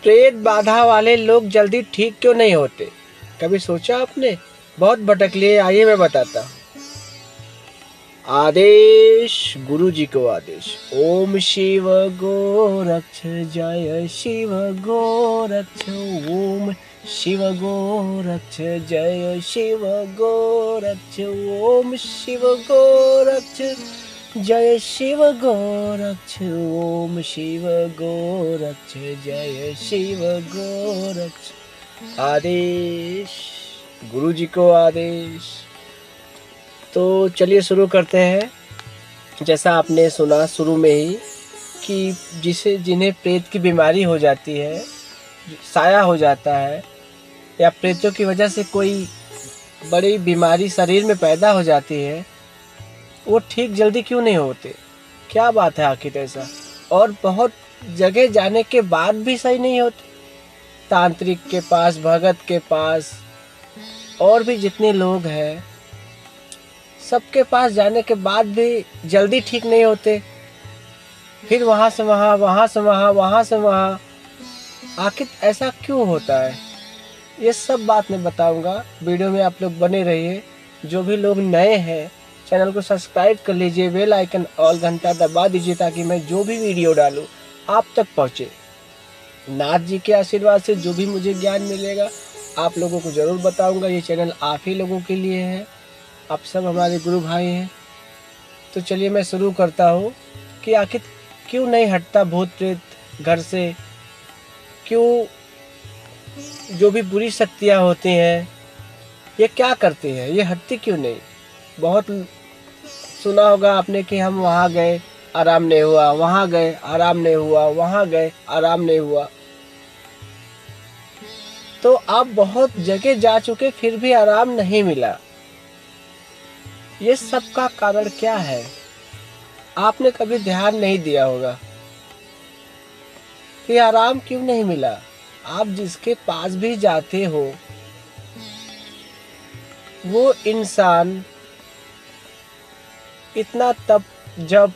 प्रेत बाधा वाले लोग जल्दी ठीक क्यों नहीं होते? कभी सोचा आपने? बहुत भटक लिए, आइए मैं बताता हूँ। आदेश, गुरु जी को आदेश। ओम शिव गोरक्ष जय शिव गोरक्ष। ओम शिव गोरक्ष जय शिव गोरक्ष। ओम शिव गोरक्ष जय शिव गोरक्ष। ओम शिव गोरक्ष जय शिव गोरक्ष। आदेश, गुरु जी को आदेश। तो चलिए शुरू करते हैं। जैसा आपने सुना शुरू में ही कि जिन्हें प्रेत की बीमारी हो जाती है, साया हो जाता है, या प्रेतों की वजह से कोई बड़ी बीमारी शरीर में पैदा हो जाती है, वो ठीक जल्दी क्यों नहीं होते? क्या बात है आखिर ऐसा? और बहुत जगह जाने के बाद भी सही नहीं होते। तांत्रिक के पास, भगत के पास, और भी जितने लोग हैं, सबके पास जाने के बाद भी जल्दी ठीक नहीं होते। फिर वहाँ से वहाँ, वहाँ से वहाँ, वहाँ से वहाँ। आखिर ऐसा क्यों होता है? ये सब बात मैं बताऊंगा। वीडियो में आप लोग बने रहिए। जो भी लोग नए हैं, चैनल को सब्सक्राइब कर लीजिए, बेल आइकन और घंटा दबा दीजिए, ताकि मैं जो भी वीडियो डालूं आप तक पहुँचे। नाथ जी के आशीर्वाद से जो भी मुझे ज्ञान मिलेगा आप लोगों को ज़रूर बताऊंगा। ये चैनल आप ही लोगों के लिए है, आप सब हमारे गुरु भाई हैं। तो चलिए मैं शुरू करता हूँ कि आखिर क्यों नहीं हटता भूत प्रेत घर से? क्यों जो भी बुरी शक्तियाँ होती हैं ये क्या करती हैं? ये हटती क्यों नहीं? बहुत सुना होगा आपने कि हम वहाँ गए आराम नहीं हुआ, वहाँ गए आराम नहीं हुआ, वहाँ गए आराम नहीं हुआ। तो आप बहुत जगह जा चुके फिर भी आराम नहीं मिला। ये सब का कारण क्या है? आपने कभी ध्यान नहीं दिया होगा कि आराम क्यों नहीं मिला। आप जिसके पास भी जाते हो वो इंसान इतना तप जप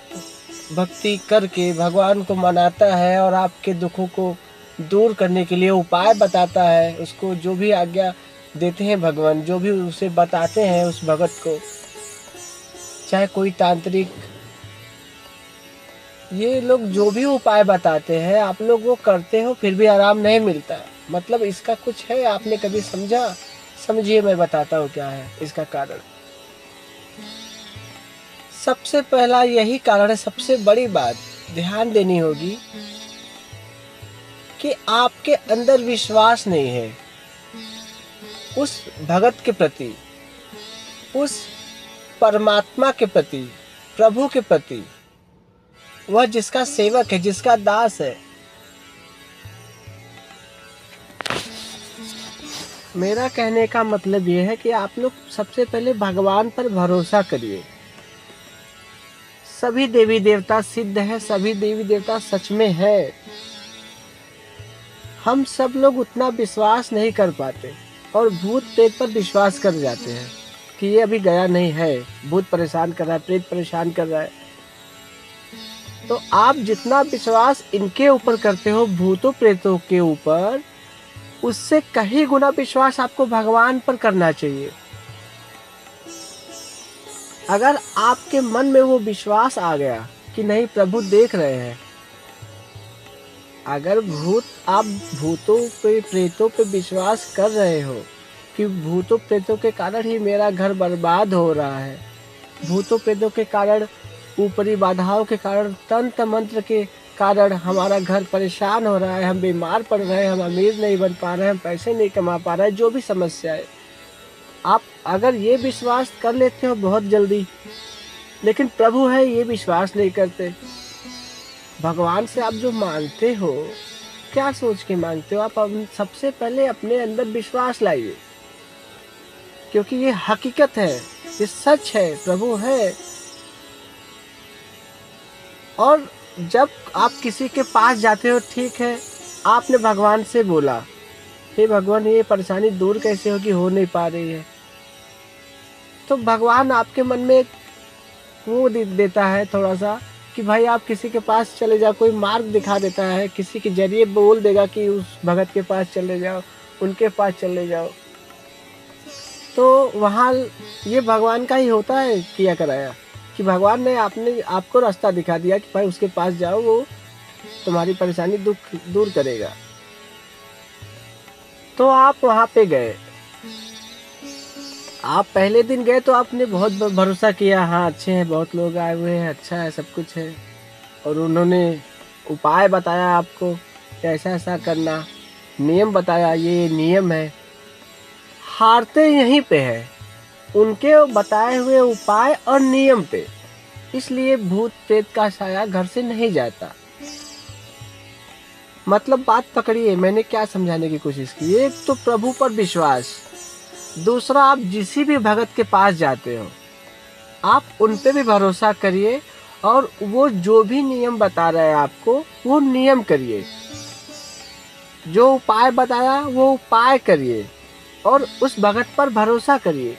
भक्ति करके भगवान को मनाता है और आपके दुखों को दूर करने के लिए उपाय बताता है। उसको जो भी आज्ञा देते हैं भगवान, जो भी उसे बताते हैं उस भगत को, चाहे कोई तांत्रिक, ये लोग जो भी उपाय बताते हैं आप लोग वो करते हो फिर भी आराम नहीं मिलता। मतलब इसका कुछ है? आपने कभी समझा? समझिए, मैं बताता हूँ क्या है इसका कारण। सबसे पहला यही कारण है, सबसे बड़ी बात ध्यान देनी होगी कि आपके अंदर विश्वास नहीं है उस भगत के प्रति, उस परमात्मा के प्रति, प्रभु के प्रति, वह जिसका सेवक है, जिसका दास है। मेरा कहने का मतलब यह है कि आप लोग सबसे पहले भगवान पर भरोसा करिए। सभी देवी देवता सिद्ध है, सभी देवी देवता सच में है। हम सब लोग उतना विश्वास नहीं कर पाते और भूत प्रेत पर विश्वास कर जाते हैं कि ये अभी गया नहीं है, भूत परेशान कर रहा है, प्रेत परेशान कर रहा है। तो आप जितना विश्वास इनके ऊपर करते हो, भूतों प्रेतों के ऊपर, उससे कहीं गुना विश्वास आपको भगवान पर करना चाहिए। अगर आपके मन में वो विश्वास आ गया कि नहीं प्रभु देख रहे हैं, अगर आप भूतों पे प्रेतों पे विश्वास कर रहे हो कि भूतों प्रेतों के कारण ही मेरा घर बर्बाद हो रहा है, भूतों प्रेतों के कारण, ऊपरी बाधाओं के कारण, तंत्र मंत्र के कारण हमारा घर परेशान हो रहा है, हम बीमार पड़ रहे हैं, हम अमीर नहीं बन पा रहे हैं, हम पैसे नहीं कमा पा रहे हैं, जो भी समस्या है, आप अगर ये विश्वास कर लेते हो बहुत जल्दी, लेकिन प्रभु है ये विश्वास नहीं करते। भगवान से आप जो मांगते हो, क्या सोच के मांगते हो? आप सबसे पहले अपने अंदर विश्वास लाइए, क्योंकि ये हकीकत है, ये सच है, प्रभु है। और जब आप किसी के पास जाते हो, ठीक है, आपने भगवान से बोला, हे भगवान ये परेशानी दूर कैसे होगी, हो नहीं पा रही है, तो भगवान आपके मन में वो देता है थोड़ा सा कि भाई आप किसी के पास चले जाओ, कोई मार्ग दिखा देता है, किसी के जरिए बोल देगा कि उस भगत के पास चले जाओ, उनके पास चले जाओ, तो वहाँ ये भगवान का ही होता है किया कराया, कि भगवान ने आपको रास्ता दिखा दिया कि भाई उसके पास जाओ, वो तुम्हारी परेशानी दुख दूर करेगा। तो आप वहाँ पे गए, आप पहले दिन गए तो आपने बहुत भरोसा किया, हाँ अच्छे हैं, बहुत लोग आए हुए हैं, अच्छा है, सब कुछ है, और उन्होंने उपाय बताया आपको कि ऐसा ऐसा करना, नियम बताया, ये नियम है। हारते यहीं पे है, उनके बताए हुए उपाय और नियम पे। इसलिए भूत प्रेत का साया घर से नहीं जाता। मतलब बात पकड़िए, मैंने क्या समझाने की कोशिश की। एक तो प्रभु पर विश्वास, दूसरा आप जिस भी भगत के पास जाते हो आप उन पे भी भरोसा करिए, और वो जो भी नियम बता रहे हैं आपको वो नियम करिए, जो उपाय बताया वो उपाय करिए, और उस भगत पर भरोसा करिए।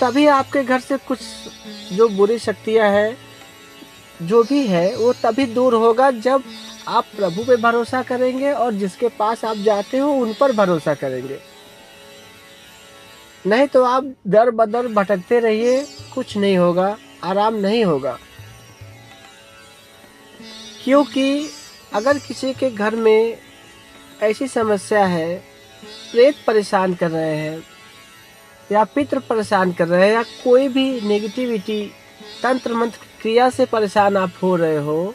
तभी आपके घर से कुछ जो बुरी शक्तियां हैं, जो भी है, वो तभी दूर होगा जब आप प्रभु पे भरोसा करेंगे और जिसके पास आप जाते हो उन पर भरोसा करेंगे। नहीं तो आप दर बदर भटकते रहिए, कुछ नहीं होगा, आराम नहीं होगा। क्योंकि अगर किसी के घर में ऐसी समस्या है, प्रेत परेशान कर रहे हैं या पितृ परेशान कर रहे हैं, या कोई भी नेगेटिविटी तंत्र मंत्र क्रिया से परेशान आप हो रहे हो,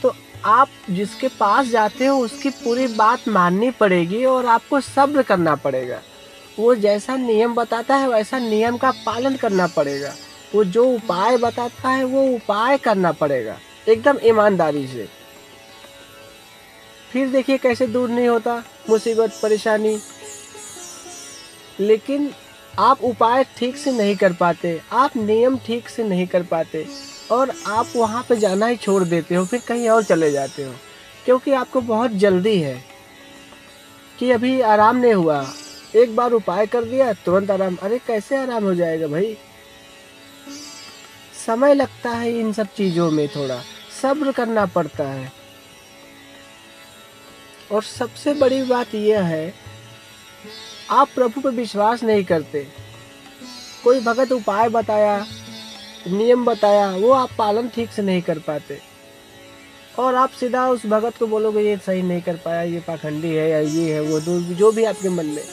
तो आप जिसके पास जाते हो उसकी पूरी बात माननी पड़ेगी और आपको सब्र करना पड़ेगा। वो जैसा नियम बताता है वैसा नियम का पालन करना पड़ेगा। वो जो उपाय बताता है वो उपाय करना पड़ेगा एकदम ईमानदारी से। फिर देखिए कैसे दूर नहीं होता मुसीबत परेशानी। लेकिन आप उपाय ठीक से नहीं कर पाते, आप नियम ठीक से नहीं कर पाते, और आप वहाँ पे जाना ही छोड़ देते हो, फिर कहीं और चले जाते हो, क्योंकि आपको बहुत जल्दी है कि अभी आराम नहीं हुआ। एक बार उपाय कर दिया तुरंत आराम, अरे कैसे आराम हो जाएगा भाई। समय लगता है इन सब चीज़ों में, थोड़ा सब्र करना पड़ता है। और सबसे बड़ी बात यह है, आप प्रभु पर विश्वास नहीं करते। कोई भगत उपाय बताया, नियम बताया, वो आप पालन ठीक से नहीं कर पाते, और आप सीधा उस भगत को बोलोगे ये सही नहीं कर पाया, ये पाखंडी है, या ये है वो, जो भी आपके मन में।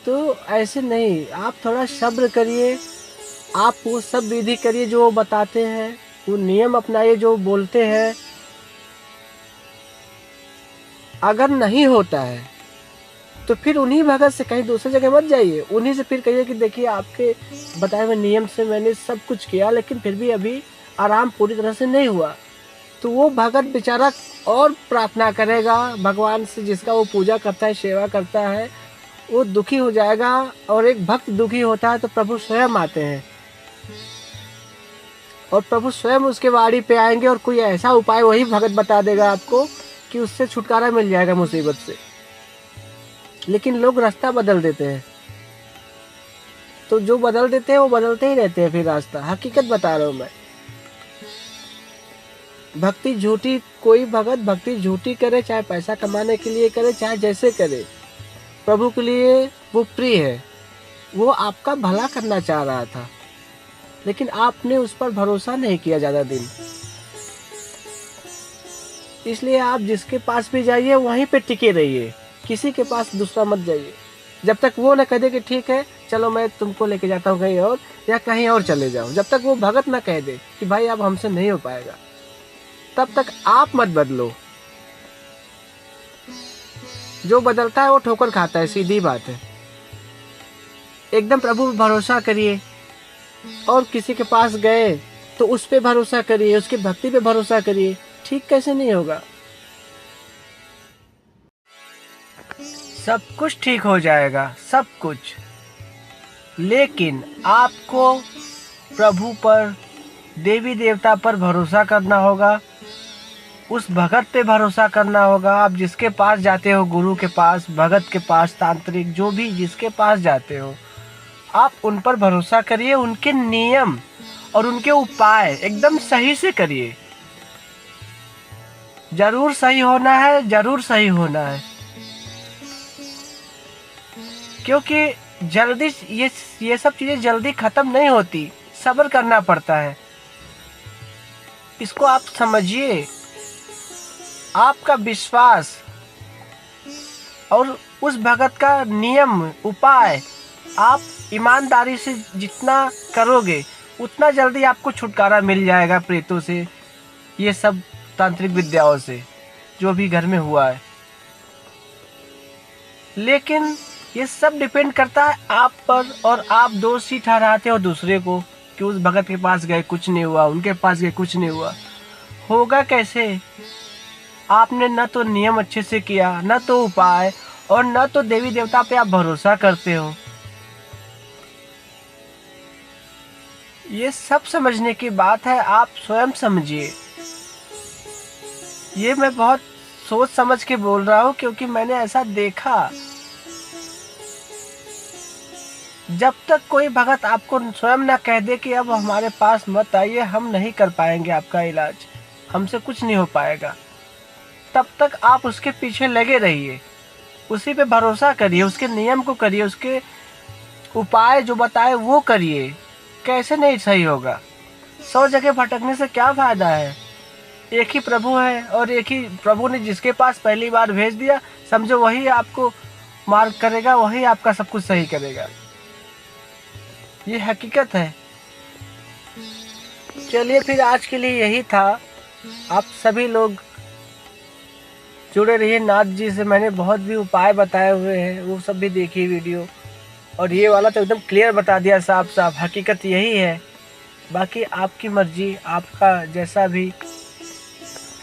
तो ऐसे नहीं, आप थोड़ा सब्र करिए, आप वो सब विधि करिए जो वो बताते हैं, वो नियम अपनाइए जो बोलते हैं। अगर नहीं होता है तो फिर उन्हीं भगत से कहीं दूसरी जगह मत जाइए, उन्हीं से फिर कहिए कि देखिए आपके बताए हुए नियम से मैंने सब कुछ किया लेकिन फिर भी अभी आराम पूरी तरह से नहीं हुआ। तो वो भगत बेचारा और प्रार्थना करेगा भगवान से, जिसका वो पूजा करता है, सेवा करता है, वो दुखी हो जाएगा। और एक भक्त दुखी होता है तो प्रभु स्वयं आते हैं, और प्रभु स्वयं उसके वाड़ी पे आएंगे, और कोई ऐसा उपाय वही भगत बता देगा आपको कि उससे छुटकारा मिल जाएगा मुसीबत से। लेकिन लोग रास्ता बदल देते हैं, तो जो बदल देते हैं वो बदलते ही रहते हैं फिर रास्ता। हकीकत बता रहा हूं मैं। भक्ति झूठी, कोई भगत भक्ति झूठी करे, चाहे पैसा कमाने के लिए करे, चाहे जैसे करे, प्रभु के लिए वो प्रिय है, वो आपका भला करना चाह रहा था, लेकिन आपने उस पर भरोसा नहीं किया ज़्यादा दिन। इसलिए आप जिसके पास भी जाइए वहीं पे टिके रहिए, किसी के पास दूसरा मत जाइए, जब तक वो न कह दे कि ठीक है चलो मैं तुमको लेके जाता हूँ कहीं और, या कहीं और चले जाओ। जब तक वो भगत न कह दे कि भाई अब हमसे नहीं हो पाएगा, तब तक आप मत बदलो। जो बदलता है वो ठोकर खाता है, सीधी बात है। एकदम प्रभु पर भरोसा करिए, और किसी के पास गए तो उस पे भरोसा करिए, उसकी भक्ति पे भरोसा करिए। ठीक कैसे नहीं होगा? सब कुछ ठीक हो जाएगा, सब कुछ। लेकिन आपको प्रभु पर, देवी देवता पर भरोसा करना होगा, उस भगत पे भरोसा करना होगा। आप जिसके पास जाते हो, गुरु के पास, भगत के पास, तांत्रिक, जो भी जिसके पास जाते हो, आप उन पर भरोसा करिए, उनके नियम और उनके उपाय एकदम सही से करिए। जरूर सही होना है, जरूर सही होना है, क्योंकि जल्दी ये सब चीजें जल्दी खत्म नहीं होती, सब्र करना पड़ता है। इसको आप समझिए। आपका विश्वास और उस भगत का नियम उपाय आप ईमानदारी से जितना करोगे उतना जल्दी आपको छुटकारा मिल जाएगा प्रेतों से, ये सब तांत्रिक विद्याओं से जो भी घर में हुआ है। लेकिन ये सब डिपेंड करता है आप पर, और आप दोषी ठहराते हो दूसरे को कि उस भगत के पास गए कुछ नहीं हुआ, उनके पास गए कुछ नहीं हुआ। होगा कैसे? आपने न तो नियम अच्छे से किया, न तो उपाय, और न तो देवी देवता पे आप भरोसा करते हो। ये सब समझने की बात है, आप स्वयं समझिए। ये मैं बहुत सोच समझ के बोल रहा हूँ, क्योंकि मैंने ऐसा देखा। जब तक कोई भगत आपको स्वयं ना कह दे कि अब हमारे पास मत आइए, हम नहीं कर पाएंगे आपका इलाज, हमसे कुछ नहीं हो पाएगा, तब तक आप उसके पीछे लगे रहिए, उसी पे भरोसा करिए, उसके नियम को करिए, उसके उपाय जो बताए वो करिए। कैसे नहीं सही होगा? 100 जगह भटकने से क्या फायदा है? एक ही प्रभु है, और एक ही प्रभु ने जिसके पास पहली बार भेज दिया, समझो वही आपको मार्ग करेगा, वही आपका सब कुछ सही करेगा। ये हकीकत है। चलिए फिर आज के लिए यही था। आप सभी लोग जुड़े रहिए नाथ जी से। मैंने बहुत भी उपाय बताए हुए हैं, वो सब भी देखिए वीडियो। और ये वाला तो एकदम क्लियर बता दिया साफ साफ, हकीकत यही है। बाकी आपकी मर्जी, आपका जैसा भी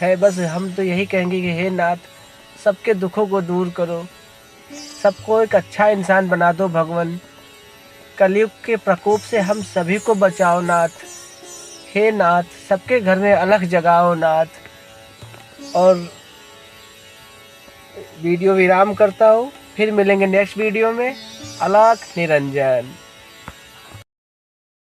है। बस हम तो यही कहेंगे कि हे नाथ, सबके दुखों को दूर करो, सबको एक अच्छा इंसान बना दो भगवान। कलयुग के प्रकोप से हम सभी को बचाओ नाथ। हे नाथ, सबके घर में अलख जगाओ नाथ। और वीडियो विराम करता हूँ, फिर मिलेंगे नेक्स्ट वीडियो में। अलख निरंजन।